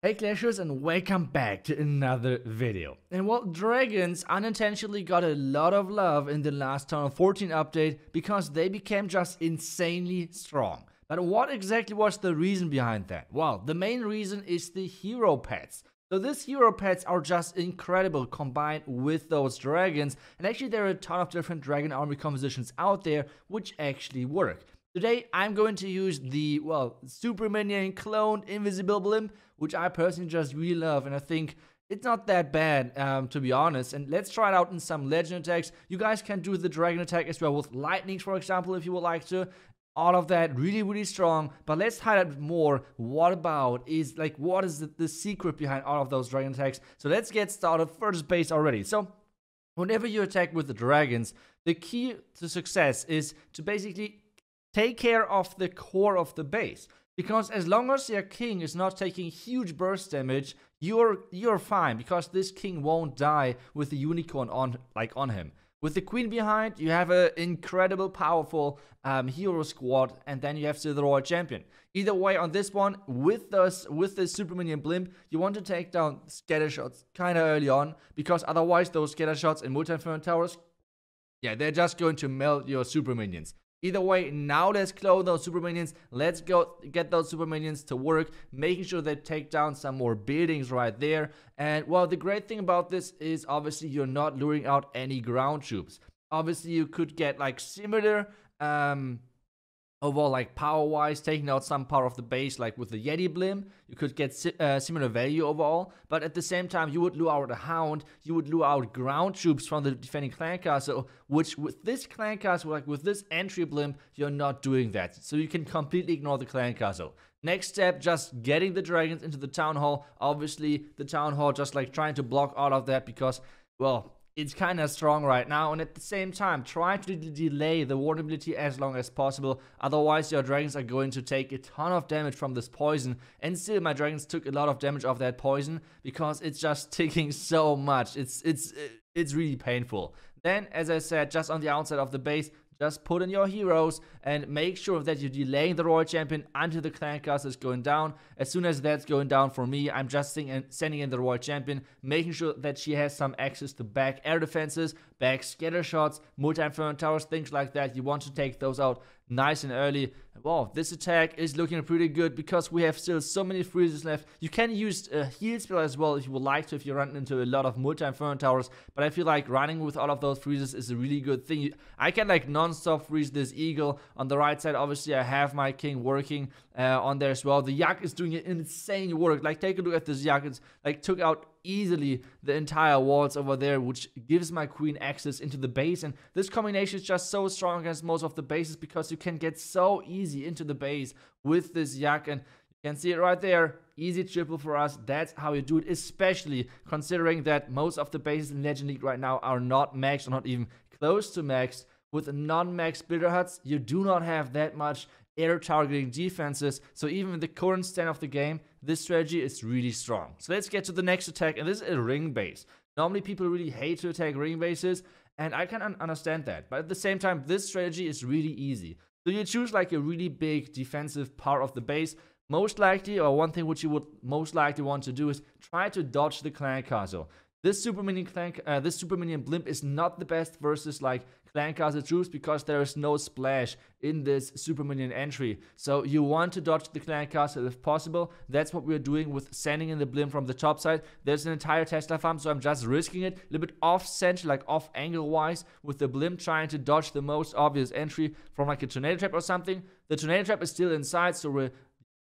Hey Clashers, and welcome back to another video. And well, dragons unintentionally got a lot of love in the last Town of 14 update because they became just insanely strong. But what exactly was the reason behind that? Well, the main reason is the hero pets. So these hero pets are just incredible combined with those dragons, and actually there are a ton of different dragon army compositions out there which actually work. Today I'm going to use the, well, super minion cloned invisible blimp, which I personally just really love, and I think it's not that bad, to be honest. And let's try it out in some legend attacks. You guys can do the dragon attack as well with lightnings, for example, if you would like to. All of that really strong, but let's highlight more. What is the secret behind all of those dragon attacks? So let's get started. First base already. So whenever you attack with the dragons, the key to success is to basically take care of the core of the base. Because as long as your king is not taking huge burst damage, you're fine, because this king won't die with the unicorn on him. With the queen behind, you have an incredible powerful hero squad, and then you have still the royal champion. Either way, on this one, with the super minion blimp, you want to take down scatter shots kind of early on, because otherwise those scatter shots in multi-inferno towers, yeah, they're just going to melt your super minions. Either way, now let's clone those super minions. Let's go get those super minions to work, making sure they take down some more buildings right there. And well, the great thing about this is obviously you're not luring out any ground troops. Obviously, you could get like similar overall, like power-wise, taking out some part of the base, like with the Yeti blimp, you could get similar value overall. But at the same time, you would lure out a Hound, you would lure out ground troops from the defending clan castle, which with this clan castle, like with this entry blimp, you're not doing that. So you can completely ignore the clan castle. Next step, just getting the dragons into the town hall. Obviously, the town hall just like trying to block all of that because, well, it's kind of strong right now, and at the same time, try to delay the vulnerability as long as possible. Otherwise, your dragons are going to take a ton of damage from this poison. And still, my dragons took a lot of damage of that poison because it's just ticking so much. It's really painful. Then, as I said, just on the outside of the base, just put in your heroes and make sure that you're delaying the royal champion until the clan castle is going down. As soon as that's going down for me, I'm just sending in the royal champion, making sure that she has some access to back air defenses, back scatter shots, multi-inferno towers, things like that. You want to take those out nice and early. Wow, this attack is looking pretty good because we have still so many freezes left. You can use a heal spell as well if you would like to, if you run into a lot of multi-inferno towers, but I feel like running with all of those freezes is a really good thing. I can like non-stop freeze this eagle. On the right side, obviously I have my king working on there as well. The yak is doing an insane work. Like, take a look at this yak. It's like took out easily the entire walls over there, which gives my queen access into the base. And this combination is just so strong against most of the bases because you can get so easy into the base with this yak. And you can see it right there, easy triple for us. That's how you do it, especially considering that most of the bases in Legend League right now are not maxed or not even close to maxed. With non-max builder huts, you do not have that much air targeting defenses, so even in the current stand of the game, this strategy is really strong. So let's get to the next attack, and this is a ring base. Normally people really hate to attack ring bases, and I can understand that, but at the same time, this strategy is really easy. So you choose like a really big defensive part of the base. Most likely, or one thing which you would most likely want to do is try to dodge the clan castle. This super minion blimp is not the best versus like clan castle troops because there is no splash in this super minion entry. So you want to dodge the clan castle if possible. That's what we're doing with sending in the blimp from the top side. There's an entire Tesla farm, so I'm just risking it a little bit off center, like off angle wise, with the blimp trying to dodge the most obvious entry from like a tornado trap or something. The tornado trap is still inside, so we're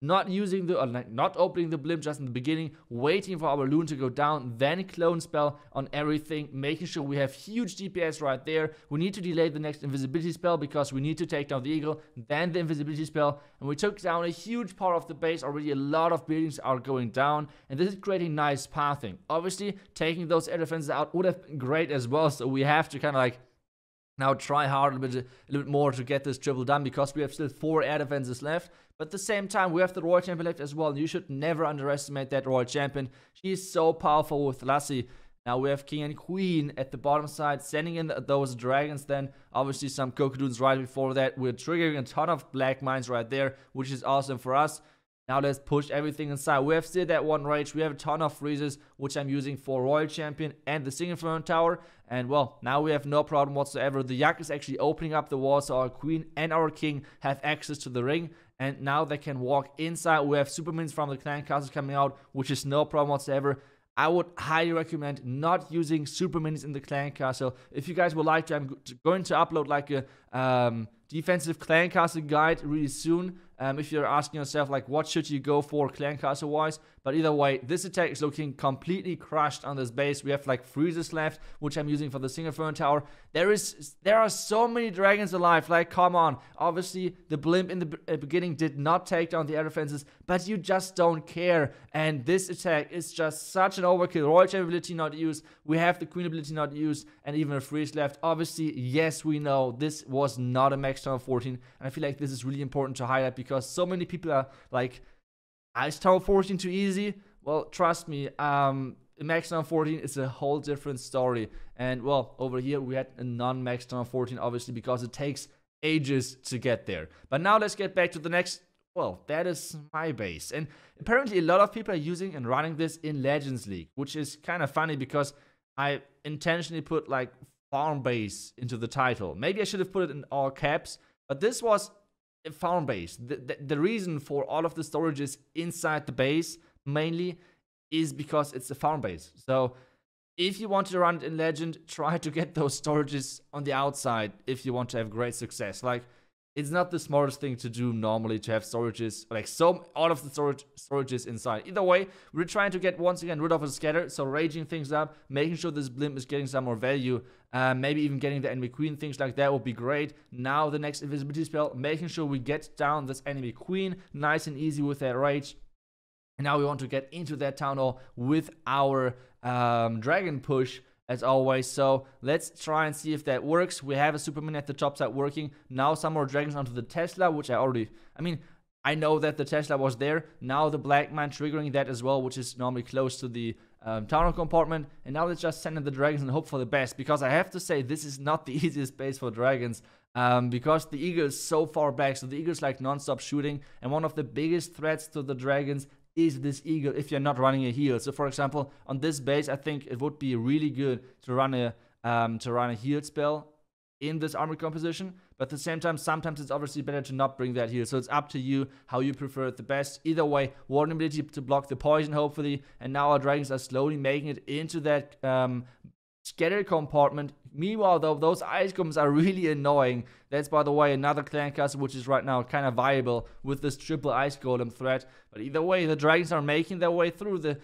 not using the, or like not opening the blimp just in the beginning, waiting for our loon to go down, then clone spell on everything, making sure we have huge DPS right there. We need to delay the next invisibility spell because we need to take down the eagle, then the invisibility spell, and we took down a huge part of the base. Already a lot of buildings are going down, and this is creating nice pathing. Obviously, taking those air defenses out would have been great as well, so we have to kind of like now try hard a little bit more to get this triple done because we have still 4 air defenses left. But at the same time, we have the royal champion left as well. And you should never underestimate that royal champion. She is so powerful with Lassie. Now we have king and queen at the bottom side, sending in those dragons. Then obviously some Cocodoons right before that. We're triggering a ton of black mines right there, which is awesome for us. Now let's push everything inside. We have still that one rage. We have a ton of freezes, which I'm using for Royal Champion and the Single Throne Tower. And well, now we have no problem whatsoever. The Yak is actually opening up the wall, so our queen and our king have access to the ring. And now they can walk inside. We have super minions from the clan castles coming out, which is no problem whatsoever. I would highly recommend not using super minions in the clan castle. If you guys would like to, I'm going to upload like a defensive clan castle guide really soon. If you're asking yourself like what should you go for clan castle wise, but either way, this attack is looking completely crushed on this base. We have like freezes left, which I'm using for the Single Throne Tower. There are so many dragons alive, like come on. Obviously the blimp in the beginning did not take down the air defenses, but you just don't care. And this attack is just such an overkill. Royal Champion ability not used, we have the queen ability not used, and even a freeze left. Obviously, yes, we know this was not a max tower 14, and I feel like this is really important to highlight because so many people are like, Ice Tower 14 too easy? Well, trust me, Max Tower 14 is a whole different story. And well, over here we had a non-Max Tower 14, obviously, because it takes ages to get there. But now let's get back to the next. Well, that is my base. And apparently a lot of people are using and running this in Legends League, which is kind of funny because I intentionally put like farm base into the title. Maybe I should have put it in all caps, but this was a farm base. The reason for all of the storages inside the base mainly is because it's a farm base. So if you want to run it in Legend, try to get those storages on the outside if you want to have great success. Like, it's not the smartest thing to do normally to have storages, like all of the storages inside. Either way, we're trying to get once again rid of a scatter, so raging things up, making sure this blimp is getting some more value, maybe even getting the enemy queen, things like that would be great. Now the next invisibility spell, making sure we get down this enemy queen, nice and easy with that rage. And now we want to get into that town hall with our dragon push, as always. So let's try and see if that works. We have a Superman at the top side working. Now some more dragons onto the Tesla, which I know that the Tesla was there. Now the Black Man triggering that as well, which is normally close to the tunnel compartment. And now let's just send in the dragons and hope for the best, because I have to say this is not the easiest base for dragons, because the eagle is so far back. So the eagle is like non-stop shooting, and one of the biggest threats to the dragons is this eagle if you're not running a heal. So for example, on this base, I think it would be really good to run a heal spell in this armor composition, but at the same time, sometimes it's obviously better to not bring that heal. So it's up to you how you prefer it the best. Either way, warden ability to block the poison, hopefully, and now our dragons are slowly making it into that scatter compartment. Meanwhile, though, those ice golems are really annoying. That's, by the way, another clan castle which is right now kind of viable with this triple ice golem threat. But either way, the dragons are making their way through. The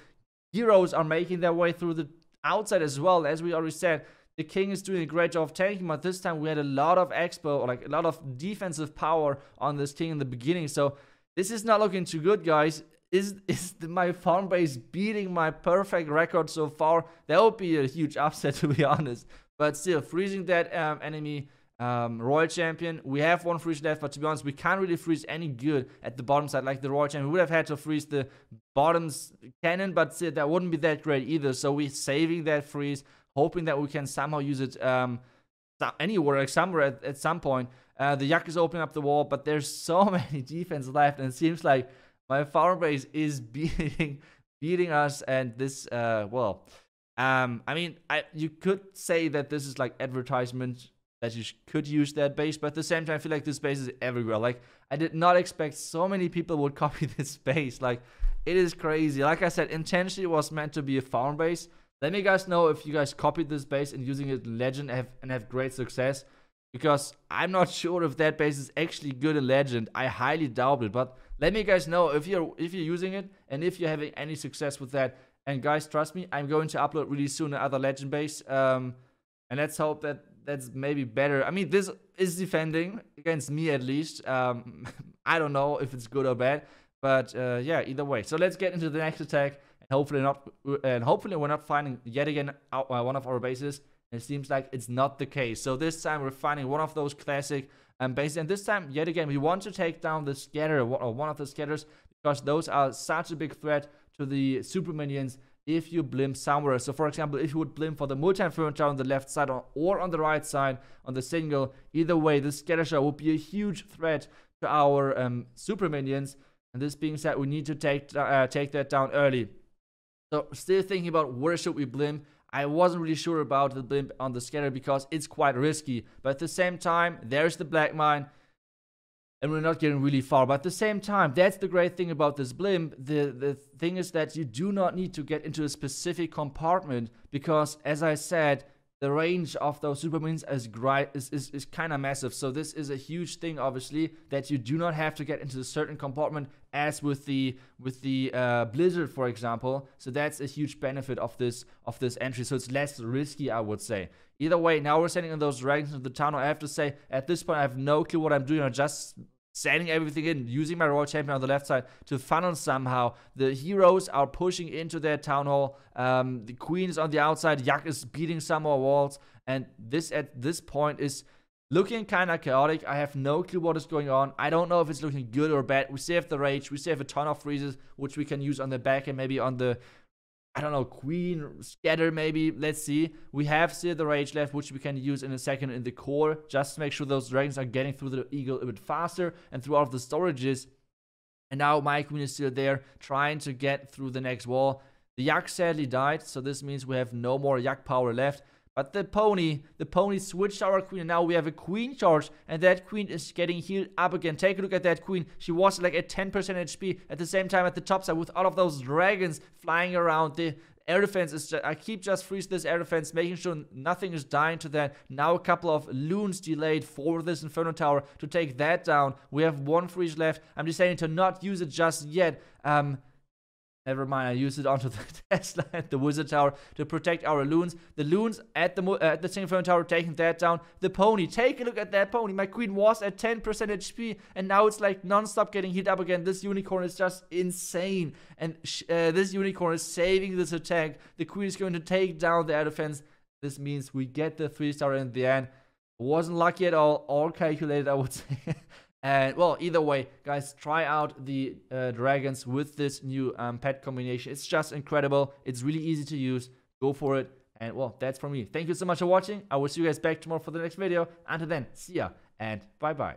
heroes are making their way through the outside as well. As we already said, the king is doing a great job of tanking, but this time we had a lot of expo, or like a lot of defensive power on this king in the beginning. So this is not looking too good, guys. Is my farm base beating my perfect record so far? That would be a huge upset, to be honest. But still, freezing that enemy Royal Champion. We have one freeze left, but to be honest, we can't really freeze any good at the bottom side like the Royal Champion. We would have had to freeze the bottom's cannon, but still, that wouldn't be that great either. So we're saving that freeze, hoping that we can somehow use it anywhere, like somewhere at some point. The Yak is opening up the wall, but there's so many defense left, and it seems like my farm base is beating us, and this, you could say that this is like advertisement that you could use that base, but at the same time, I feel like this base is everywhere. Like, I did not expect so many people would copy this base. Like, it is crazy. Like I said, intentionally it was meant to be a farm base. Let me guys know if you guys copied this base and using it in Legend and have great success, because I'm not sure if that base is actually good in Legend. I highly doubt it, but let me guys know if you're using it and if you're having any success with that. And guys, trust me, I'm going to upload really soon another Legend base, and let's hope that that's maybe better. I mean, this is defending against me at least. I don't know if it's good or bad, but yeah, either way. So let's get into the next attack, and hopefully we're not finding yet again one of our bases. It seems like it's not the case. So this time we're finding one of those classic bases, and this time yet again we want to take down the scatter, or one of the scatters, because those are such a big threat to the super minions if you blimp somewhere. So for example, if you would blimp for the multi-inferno tower on the left side or on the right side on the single, either way, the scatter shot would be a huge threat to our super minions. And this being said, we need to take that down early. So still thinking about where should we blimp. I wasn't really sure about the blimp on the scatter because it's quite risky. But at the same time, there's the black mine. And we're not getting really far. But at the same time, that's the great thing about this blimp. The thing is that you do not need to get into a specific compartment. Because, as I said, the range of those super mines is kind of massive. So this is a huge thing, obviously, that you do not have to get into a certain compartment as with the Blizzard, for example. So that's a huge benefit of this entry. So it's less risky, I would say. Either way, now we're sending in those dragons into the tunnel. I have to say, at this point, I have no clue what I'm doing. I'm just sending everything in, using my Royal Champion on the left side to funnel somehow. The heroes are pushing into their town hall. The queen is on the outside. Yak is beating some more walls. And this, at this point, is looking kind of chaotic. I have no clue what is going on. I don't know if it's looking good or bad. We still have the rage. We still have a ton of freezes, which we can use on the back and maybe on the, I don't know, queen, scatter maybe. Let's see. We have still the rage left, which we can use in a second in the core, just to make sure those dragons are getting through the eagle a bit faster and through all of the storages. And now my queen is still there, trying to get through the next wall. The yak sadly died, so this means we have no more yak power left. But the pony switched our queen, and now we have a queen charge, and that queen is getting healed up again. Take a look at that queen. She was like at 10% HP. At the same time, at the top side, with all of those dragons flying around, the air defense is just, I keep just freeze this air defense, making sure nothing is dying to that. Now a couple of loons delayed for this Inferno Tower to take that down. We have one freeze left. I'm deciding to not use it just yet. Never mind, I used it onto the Tesla and the Wizard Tower to protect our loons. The loons at the Inferno Tower taking that down. The pony, take a look at that pony. My queen was at 10% HP and now it's like non-stop getting hit up again. This unicorn is just insane. And this unicorn is saving this attack. The queen is going to take down the air defense. This means we get the 3-star in the end. Wasn't lucky at all calculated, I would say. And, well, either way, guys, try out the dragons with this new pet combination. It's just incredible. It's really easy to use. Go for it. And, well, that's from me. Thank you so much for watching. I will see you guys back tomorrow for the next video. Until then, see ya and bye-bye.